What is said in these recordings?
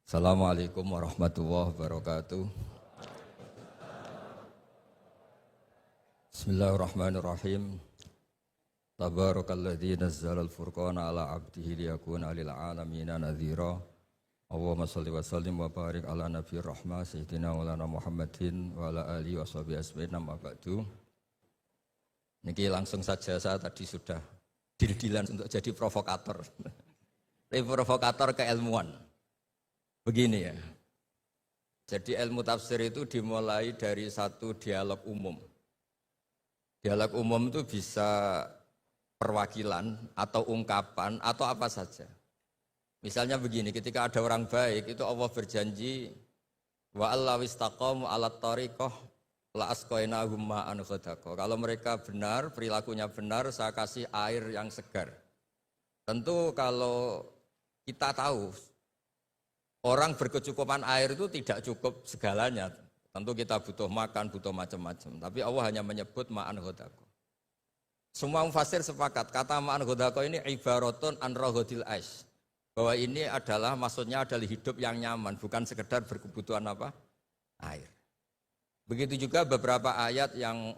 Assalamualaikum warahmatullahi wabarakatuh. Bismillahirrahmanirrahim. Tabarakalladzi nazzala al-furqana ala 'abdihi liyakuna lil 'alamina nadhira. Allahumma shalli wa sallim wa barik ala nabiyir rahmah sayyidina maulana Muhammadin wa ala alihi washabihi ajmain amma ba'du. Niki langsung saja, saya tadi sudah deal-dealan untuk jadi provokator. Provokator keilmuan. Begini ya. Jadi ilmu tafsir itu dimulai dari satu dialog umum. Dialog umum itu bisa perwakilan atau ungkapan atau apa saja. Misalnya begini, ketika ada orang baik itu Allah berjanji wa allaw istaqamu 'alat thariqah la asqainahum ma'an ghadaqah. Kalau mereka benar, perilakunya benar, saya kasih air yang segar. Tentu kalau kita tahu orang berkecukupan air itu tidak cukup segalanya. Tentu kita butuh makan, butuh macam-macam. Tapi Allah hanya menyebut ma'an ghadaqah. Semua mufassir sepakat, kata ma'an ghadaqah ini ibaratun an raghadil ais. Bahwa ini adalah, maksudnya adalah hidup yang nyaman, bukan sekedar berkebutuhan apa? Air. Begitu juga beberapa ayat yang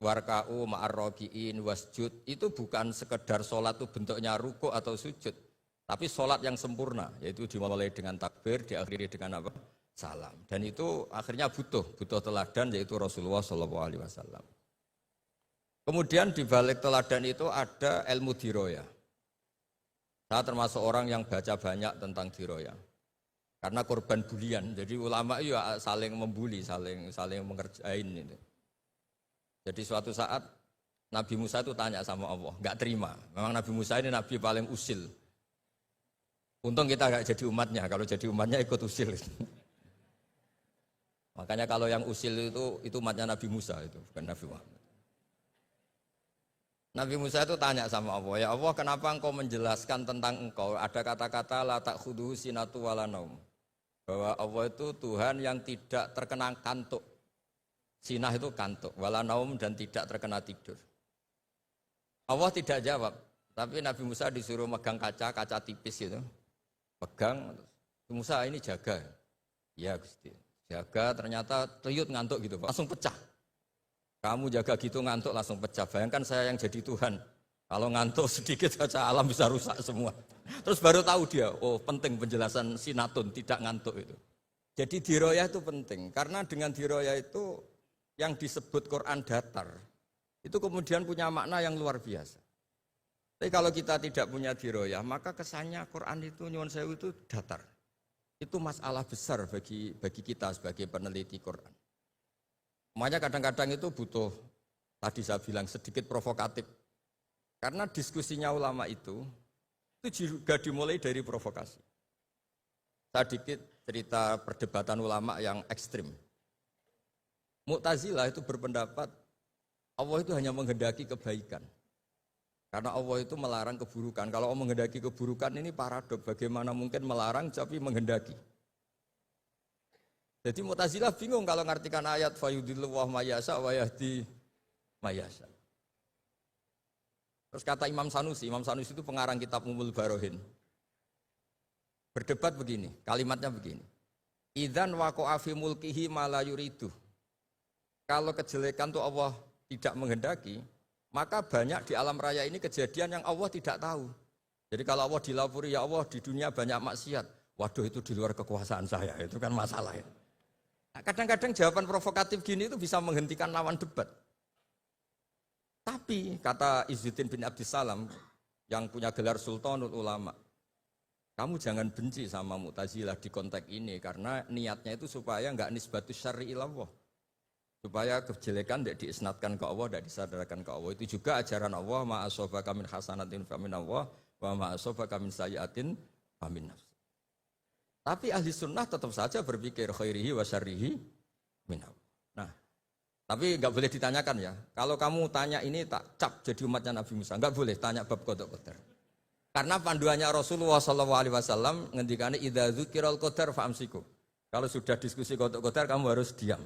warka'u ma'ar raki'in wasjud, itu bukan sekedar sholat itu bentuknya ruku atau sujud. Tapi sholat yang sempurna, yaitu dimulai dengan takbir, diakhiri dengan apa? Salam. Dan itu akhirnya butuh teladan, yaitu Rasulullah SAW. Kemudian di balik teladan itu ada ilmu diroya. Saya termasuk orang yang baca banyak tentang diroya. Karena korban bulian, jadi ulama itu ya saling membuli, saling mengerjain itu. Jadi suatu saat Nabi Musa itu tanya sama Allah, nggak terima. Memang Nabi Musa ini Nabi paling usil. Untung kita nggak jadi umatnya, kalau jadi umatnya ikut usil. Makanya kalau yang usil itu umatnya Nabi Musa, itu bukan Nabi Muhammad. Nabi Musa itu tanya sama Allah, ya Allah kenapa engkau menjelaskan tentang engkau, ada kata-kata la ta'khudhuhu sinatu wala naum. Bahwa Allah itu Tuhan yang tidak terkena kantuk. Sinah itu kantuk, wala naum dan tidak terkena tidur. Allah tidak jawab, tapi Nabi Musa disuruh megang kaca tipis itu. Pegang, Musa ini jaga. Ya Gusti, jaga ternyata tuyut ngantuk gitu Pak, langsung pecah. Kamu jaga gitu ngantuk langsung pecah. Bayangkan saya yang jadi Tuhan, kalau ngantuk sedikit saja alam bisa rusak semua. Terus baru tahu dia, oh penting penjelasan sinatun, tidak ngantuk itu. Jadi diroyah itu penting, karena dengan diroyah itu yang disebut Quran datar, itu kemudian punya makna yang luar biasa. Tapi kalau kita tidak punya diroyah, maka kesannya Quran itu nyuwun sewu itu datar. Itu masalah besar bagi kita sebagai peneliti Quran. Makanya kadang-kadang itu butuh, tadi saya bilang sedikit provokatif. Karena diskusinya ulama itu juga dimulai dari provokasi. Saya sedikit cerita perdebatan ulama yang ekstrim. Mu'tazilah itu berpendapat Allah itu hanya menghendaki kebaikan. Karena Allah itu melarang keburukan. Kalau Allah menghendaki keburukan ini paradok. Bagaimana mungkin melarang tapi menghendaki. Jadi Mu'tazilah bingung kalau ngartikan ayat fayudillu wa mayasa wa yahdi mayasa. Terus kata Imam Sanusi itu pengarang kitab Ummul Barohin. Berdebat begini, kalimatnya begini. Idzan waqa'a fi mulkihi ma la yuridu. Kalau kejelekan itu Allah tidak menghendaki, maka banyak di alam raya ini kejadian yang Allah tidak tahu. Jadi kalau Allah dilapuri, ya Allah di dunia banyak maksiat. Waduh itu di luar kekuasaan saya, itu kan masalah ya. Nah, kadang-kadang jawaban provokatif gini itu bisa menghentikan lawan debat. Tapi kata Izzuddin bin Abdissalam yang punya gelar Sultanul Ulama, kamu jangan benci sama Mu'tazilah di konteks ini karena niatnya itu supaya enggak nisbatus syarri ilallah. Supaya kejelekan tidak diisnatkan ke Allah, tidak disadarkan ke Allah. Itu juga ajaran Allah, ma'asobaka min hasanatin famin Allah, wa ma'asobaka min sayyatin famin nafs. Tapi ahli sunnah tetap saja berpikir khairihi wa syarrihi min Allah. Nah, tapi enggak boleh ditanyakan ya. Kalau kamu tanya ini tak cap jadi umatnya Nabi Musa, enggak boleh tanya bab qada qadar. Karena panduannya Rasulullah SAW ngendikane idza dzukiral qadar fa'amsiku. Kalau sudah diskusi qada qadar kamu harus diam.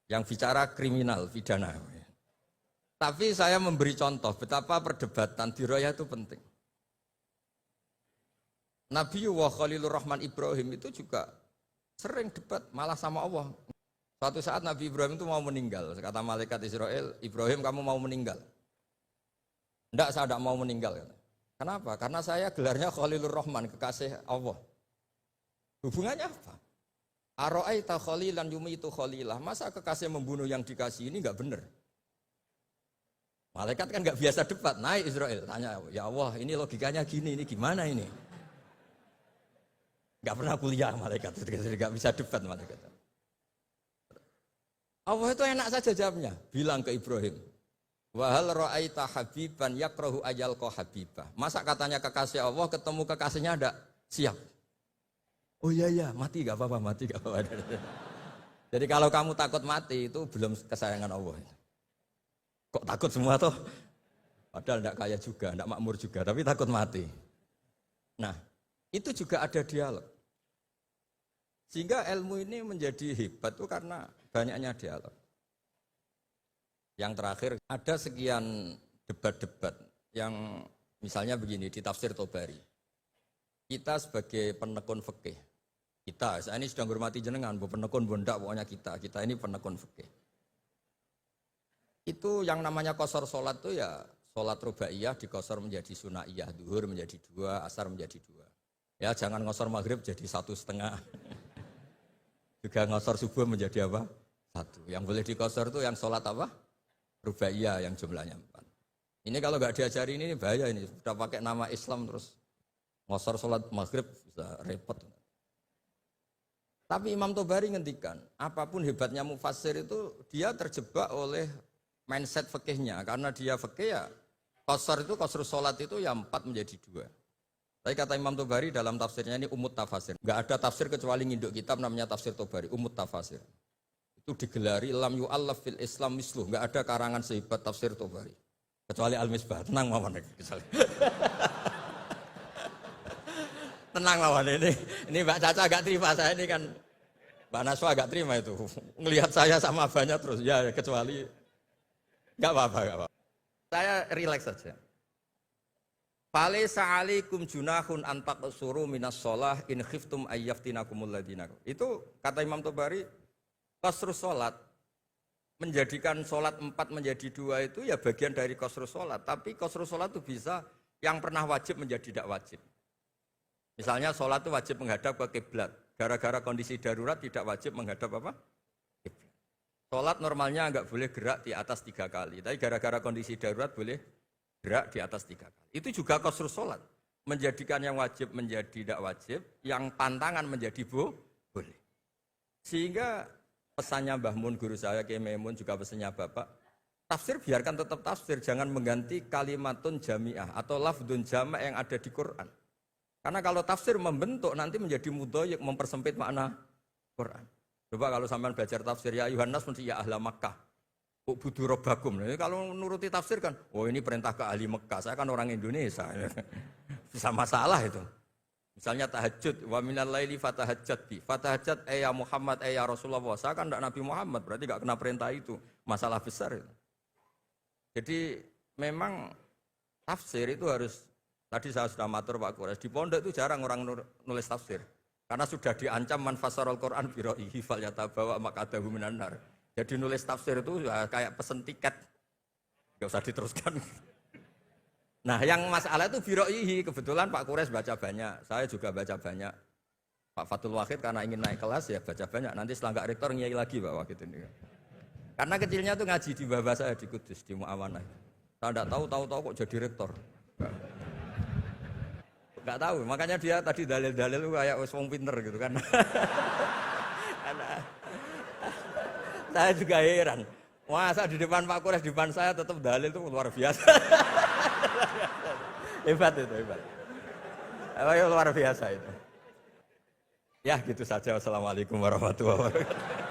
Yang bicara kriminal, pidana. Tapi saya memberi contoh betapa perdebatan diroyah itu penting. Nabi wa Khalilur Rahman Ibrahim itu juga sering debat malah sama Allah. Suatu saat Nabi Ibrahim itu mau meninggal. Kata malaikat Israel, Ibrahim kamu mau meninggal? Tidak, saya tidak mau meninggal. Kenapa? Karena saya gelarnya Khalilur Rahman, kekasih Allah. Hubungannya apa? Aro'aita khalilan yumitu khalilah. Masa kekasih membunuh yang dikasih ini enggak benar? Malaikat kan enggak biasa debat. Naik Israel, tanya, ya Allah ini logikanya gini, ini gimana ini? Enggak pernah kuliah malaikat, enggak bisa debat malaikat. Allah itu enak saja jawabnya. Bilang ke Ibrahim, wahal ra'aita habiban yakrahu ajalqa habibah. Masa katanya kekasih Allah ketemu kekasihnya ada siap. Oh iya, mati gak apa-apa, mati gak apa-apa. Jadi kalau kamu takut mati itu belum kesayangan Allah. Kok takut semua toh? Padahal tidak kaya juga, tidak makmur juga, tapi takut mati. Nah, itu juga ada dialog. Sehingga ilmu ini menjadi hebat itu karena banyaknya dialog. Yang terakhir, ada sekian debat-debat yang misalnya begini, di tafsir Tobari. Kita sebagai penekun fikih, saya ini sedang hormati jenengan, penekun bondak pokoknya kita ini penekun fikih. Itu yang namanya qashar sholat itu ya sholat rubaiyah dikosor menjadi sunaiyah, duhur menjadi 2, asar menjadi 2. Ya jangan ngosor maghrib jadi 1,5. Juga ngosor subuh menjadi apa? 1. Yang boleh dikosor itu yang sholat apa? Rubaiyah yang jumlahnya 4. Ini kalau nggak diajari ini bahaya ini. Sudah pakai nama Islam terus ngosor sholat maghrib bisa repot. Tapi Imam Tobari ngendikan, apapun hebatnya mufassir itu dia terjebak oleh mindset fikihnya. Karena dia fikih ya, qashar itu qasrus sholat itu ya 4 menjadi 2. Tapi kata Imam Tobari dalam tafsirnya ini umut tafasir. Enggak ada tafsir kecuali nginduk kitab namanya tafsir Tobari, umut tafasir. Itu digelari lam yu'allaf fil Islam misluh. Enggak ada karangan sehebat tafsir Tobari. Kecuali Al-Misbah. Tenang mawon Tenang lawan ini Mbak Caca agak terima, saya ini kan Mbak Naswa agak terima itu. Ngelihat saya sama abahnya terus, ya kecuali enggak apa-apa. Saya rileks saja. Falaisa 'alaikum junahun an taqsuru minas shalah in khiftum ayyaftinakumul ladina. Itu kata Imam Tobari, qasrus salat menjadikan salat 4 menjadi 2 itu ya bagian dari qasrus salat, tapi qasrus salat itu bisa yang pernah wajib menjadi tidak wajib. Misalnya sholat itu wajib menghadap ke kiblat. Gara-gara kondisi darurat tidak wajib menghadap apa? Kiblat. Sholat normalnya enggak boleh gerak di atas 3 kali. Tapi gara-gara kondisi darurat boleh gerak di atas 3 kali. Itu juga qasrus sholat. Menjadikan yang wajib menjadi tidak wajib. Yang pantangan menjadi boleh. Sehingga pesannya Mbah Mun, guru saya, Kiai Maimun, juga pesannya Bapak. Tafsir biarkan tetap tafsir. Jangan mengganti kalimatun jami'ah atau lafdun jama' yang ada di Quran. Karena kalau tafsir membentuk nanti menjadi mudhoyik, mempersempit makna Quran. Coba kalau sampean belajar tafsir ya Yohanes mesti ya ahla Makkah. Kok budu robbakum. Kalau nuruti tafsir kan, oh ini perintah ke ahli Makkah. Saya kan orang Indonesia. Bisa masalah itu. Misalnya tahajud, wa minal laili fatahajjat bi. Fatahajjat ya Muhammad ya Rasulullah. Saya kan tidak Nabi Muhammad, berarti enggak kena perintah itu. Masalah besar itu. Jadi memang tafsir itu harus. Tadi saya sudah matur Pak Quraisy, di pondok itu jarang orang nulis tafsir. Karena sudah diancam man fasarul Quran bi ra'yihi falyatabawa maq'adahu minan nar. Jadi nulis tafsir itu ya kayak pesen tiket. Enggak usah diteruskan. Nah, yang masalah itu bi ra'yihi, kebetulan Pak Quraisy baca banyak, saya juga baca banyak. Pak Fatul Wahid karena ingin naik kelas ya baca banyak. Nanti setelah enggak rektor ngiyai lagi Pak Wahid ini. Karena kecilnya tuh ngaji di bawah saya di Kudus di Muawanah. Saya enggak tahu kok jadi rektor. Enggak tahu, makanya dia tadi dalil-dalil kayak wong pinter gitu kan. Saya juga heran. Masa di depan Pak Quraisy, di depan saya tetap dalil itu luar biasa. Hebat itu, hebat. Luar biasa itu. Ya gitu saja. Wassalamualaikum warahmatullahi wabarakatuh.